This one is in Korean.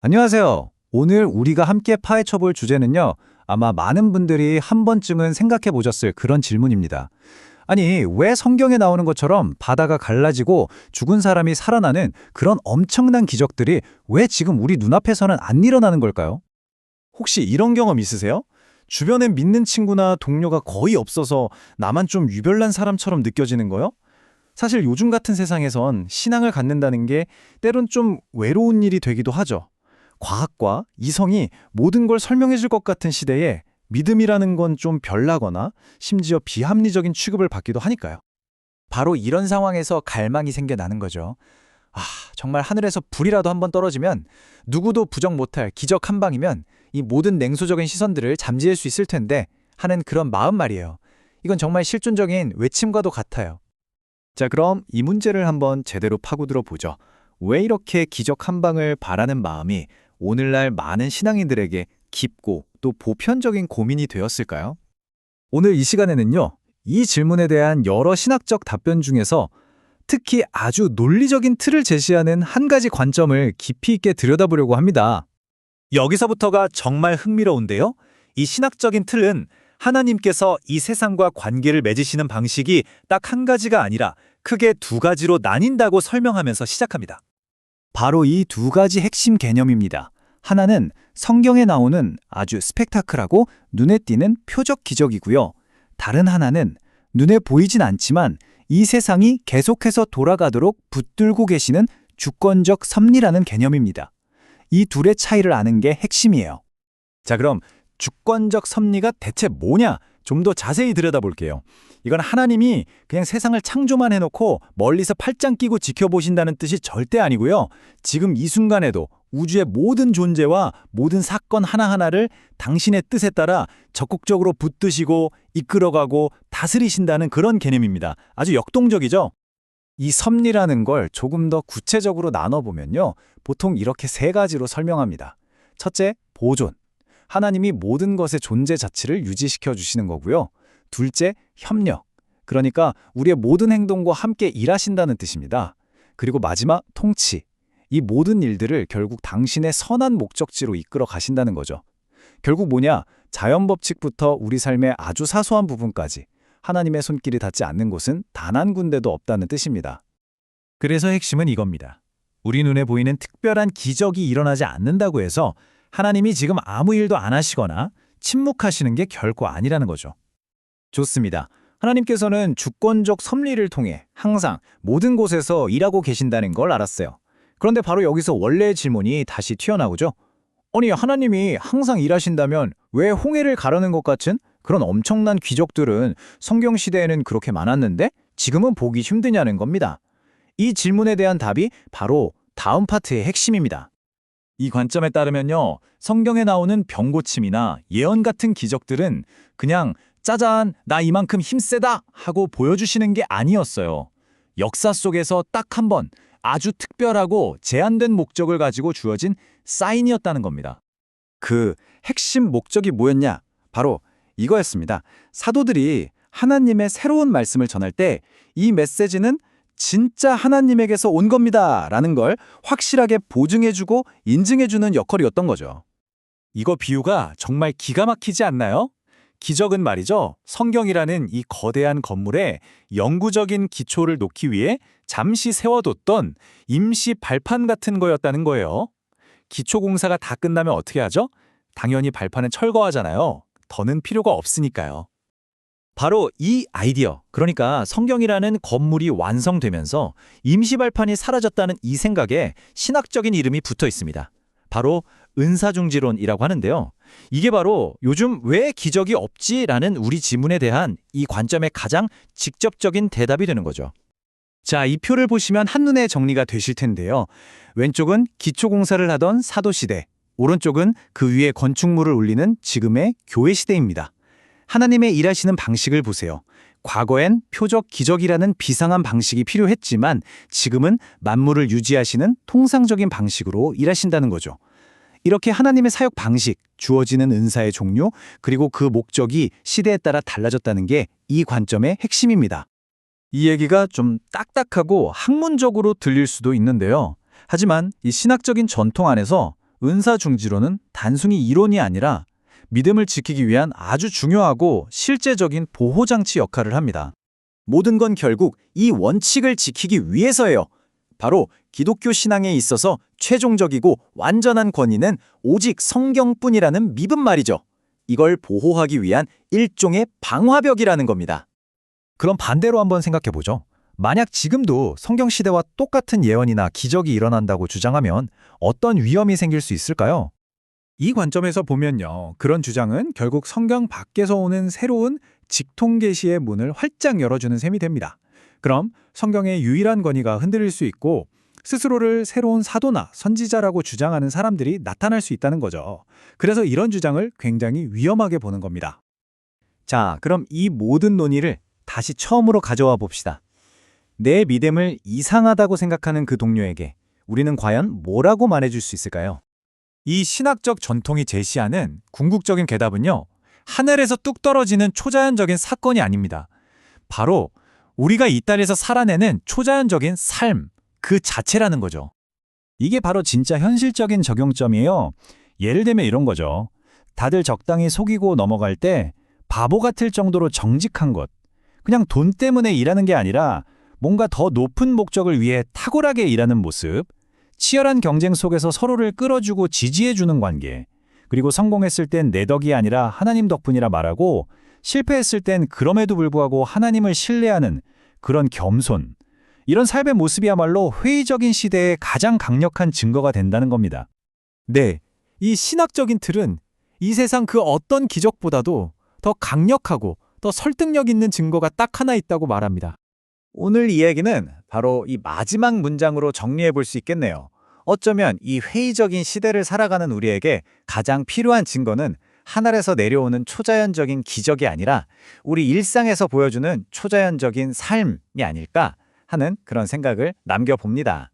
안녕하세요. 오늘 우리가 함께 파헤쳐볼 주제는요, 아마 많은 분들이 한 번쯤은 생각해 보셨을 그런 질문입니다. 아니, 왜 성경에 나오는 것처럼 바다가 갈라지고 죽은 사람이 살아나는 그런 엄청난 기적들이 왜 지금 우리 눈앞에서는 안 일어나는 걸까요? 혹시 이런 경험 있으세요? 주변에 믿는 친구나 동료가 거의 없어서 나만 좀 유별난 사람처럼 느껴지는 거요? 사실 요즘 같은 세상에선 신앙을 갖는다는 게 때론 좀 외로운 일이 되기도 하죠. 과학과 이성이 모든 걸 설명해 줄 것 같은 시대에 믿음이라는 건 좀 별나거나 심지어 비합리적인 취급을 받기도 하니까요. 바로 이런 상황에서 갈망이 생겨나는 거죠. 아, 정말 하늘에서 불이라도 한번 떨어지면 누구도 부정 못할 기적 한 방이면 이 모든 냉소적인 시선들을 잠재울 수 있을 텐데 하는 그런 마음 말이에요. 이건 정말 실존적인 외침과도 같아요. 자, 그럼 이 문제를 한번 제대로 파고들어 보죠. 왜 이렇게 기적 한 방을 바라는 마음이 오늘날 많은 신앙인들에게 깊고 또 보편적인 고민이 되었을까요? 오늘 이 시간에는요, 이 질문에 대한 여러 신학적 답변 중에서 특히 아주 논리적인 틀을 제시하는 한 가지 관점을 깊이 있게 들여다보려고 합니다. 여기서부터가 정말 흥미로운데요. 이 신학적인 틀은 하나님께서 이 세상과 관계를 맺으시는 방식이 딱 한 가지가 아니라 크게 두 가지로 나뉜다고 설명하면서 시작합니다. 바로 이 두 가지 핵심 개념입니다. 하나는 성경에 나오는 아주 스펙타클하고 눈에 띄는 표적 기적이고요. 다른 하나는 눈에 보이진 않지만 이 세상이 계속해서 돌아가도록 붙들고 계시는 주권적 섭리라는 개념입니다. 이 둘의 차이를 아는 게 핵심이에요. 자, 그럼 주권적 섭리가 대체 뭐냐? 좀 더 자세히 들여다볼게요. 이건 하나님이 그냥 세상을 창조만 해놓고 멀리서 팔짱 끼고 지켜보신다는 뜻이 절대 아니고요. 지금 이 순간에도 우주의 모든 존재와 모든 사건 하나하나를 당신의 뜻에 따라 적극적으로 붙드시고 이끌어가고 다스리신다는 그런 개념입니다. 아주 역동적이죠? 이 섭리라는 걸 조금 더 구체적으로 나눠보면요. 보통 이렇게 세 가지로 설명합니다. 첫째, 보존. 하나님이 모든 것의 존재 자체를 유지시켜 주시는 거고요. 둘째, 협력. 그러니까 우리의 모든 행동과 함께 일하신다는 뜻입니다. 그리고 마지막, 통치. 이 모든 일들을 결국 당신의 선한 목적지로 이끌어 가신다는 거죠. 결국 뭐냐? 자연 법칙부터 우리 삶의 아주 사소한 부분까지 하나님의 손길이 닿지 않는 곳은 단 한 군데도 없다는 뜻입니다. 그래서 핵심은 이겁니다. 우리 눈에 보이는 특별한 기적이 일어나지 않는다고 해서 하나님이 지금 아무 일도 안 하시거나 침묵하시는 게 결코 아니라는 거죠. 좋습니다. 하나님께서는 주권적 섭리를 통해 항상 모든 곳에서 일하고 계신다는 걸 알았어요. 그런데 바로 여기서 원래의 질문이 다시 튀어나오죠. 아니, 하나님이 항상 일하신다면 왜 홍해를 가르는 것 같은 그런 엄청난 기적들은 성경 시대에는 그렇게 많았는데 지금은 보기 힘드냐는 겁니다. 이 질문에 대한 답이 바로 다음 파트의 핵심입니다. 이 관점에 따르면요, 성경에 나오는 병고침이나 예언 같은 기적들은 그냥 짜잔, 나 이만큼 힘세다 하고 보여주시는 게 아니었어요. 역사 속에서 딱 한 번 아주 특별하고 제한된 목적을 가지고 주어진 사인이었다는 겁니다. 그 핵심 목적이 뭐였냐? 바로 이거였습니다. 사도들이 하나님의 새로운 말씀을 전할 때 이 메시지는 진짜 하나님에게서 온 겁니다 라는 걸 확실하게 보증해주고 인증해주는 역할이었던 거죠. 이거 비유가 정말 기가 막히지 않나요? 기적은 말이죠. 성경이라는 이 거대한 건물에 영구적인 기초를 놓기 위해 잠시 세워뒀던 임시 발판 같은 거였다는 거예요. 기초 공사가 다 끝나면 어떻게 하죠? 당연히 발판은 철거하잖아요. 더는 필요가 없으니까요. 바로 이 아이디어, 그러니까 성경이라는 건물이 완성되면서 임시 발판이 사라졌다는 이 생각에 신학적인 이름이 붙어 있습니다. 바로 은사중지론이라고 하는데요. 이게 바로 요즘 왜 기적이 없지라는 우리 질문에 대한 이 관점의 가장 직접적인 대답이 되는 거죠. 자, 이 표를 보시면 한눈에 정리가 되실 텐데요. 왼쪽은 기초공사를 하던 사도시대, 오른쪽은 그 위에 건축물을 올리는 지금의 교회시대입니다. 하나님의 일하시는 방식을 보세요. 과거엔 표적 기적이라는 비상한 방식이 필요했지만 지금은 만물을 유지하시는 통상적인 방식으로 일하신다는 거죠. 이렇게 하나님의 사역 방식, 주어지는 은사의 종류, 그리고 그 목적이 시대에 따라 달라졌다는 게 이 관점의 핵심입니다. 이 얘기가 좀 딱딱하고 학문적으로 들릴 수도 있는데요. 하지만 이 신학적인 전통 안에서 은사중지론은 단순히 이론이 아니라 믿음을 지키기 위한 아주 중요하고 실제적인 보호장치 역할을 합니다. 모든 건 결국 이 원칙을 지키기 위해서예요. 바로 기독교 신앙에 있어서 최종적이고 완전한 권위는 오직 성경뿐이라는 믿음 말이죠. 이걸 보호하기 위한 일종의 방화벽이라는 겁니다. 그럼 반대로 한번 생각해 보죠. 만약 지금도 성경 시대와 똑같은 예언이나 기적이 일어난다고 주장하면 어떤 위험이 생길 수 있을까요? 이 관점에서 보면요. 그런 주장은 결국 성경 밖에서 오는 새로운 직통계시의 문을 활짝 열어주는 셈이 됩니다. 그럼 성경의 유일한 권위가 흔들릴 수 있고 스스로를 새로운 사도나 선지자라고 주장하는 사람들이 나타날 수 있다는 거죠. 그래서 이런 주장을 굉장히 위험하게 보는 겁니다. 자, 그럼 이 모든 논의를 다시 처음으로 가져와 봅시다. 내 믿음을 이상하다고 생각하는 그 동료에게 우리는 과연 뭐라고 말해줄 수 있을까요? 이 신학적 전통이 제시하는 궁극적인 대답은요. 하늘에서 뚝 떨어지는 초자연적인 사건이 아닙니다. 바로 우리가 이 땅에서 살아내는 초자연적인 삶, 그 자체라는 거죠. 이게 바로 진짜 현실적인 적용점이에요. 예를 들면 이런 거죠. 다들 적당히 속이고 넘어갈 때 바보 같을 정도로 정직한 것. 그냥 돈 때문에 일하는 게 아니라 뭔가 더 높은 목적을 위해 탁월하게 일하는 모습. 치열한 경쟁 속에서 서로를 끌어주고 지지해주는 관계. 그리고 성공했을 땐 내 덕이 아니라 하나님 덕분이라 말하고 실패했을 땐 그럼에도 불구하고 하나님을 신뢰하는 그런 겸손. 이런 삶의 모습이야말로 회의적인 시대의 가장 강력한 증거가 된다는 겁니다. 네, 이 신학적인 틀은 이 세상 그 어떤 기적보다도 더 강력하고 더 설득력 있는 증거가 딱 하나 있다고 말합니다. 오늘 이야기는 바로 이 마지막 문장으로 정리해 볼 수 있겠네요. 어쩌면 이 회의적인 시대를 살아가는 우리에게 가장 필요한 증거는 하늘에서 내려오는 초자연적인 기적이 아니라 우리 일상에서 보여주는 초자연적인 삶이 아닐까 하는 그런 생각을 남겨봅니다.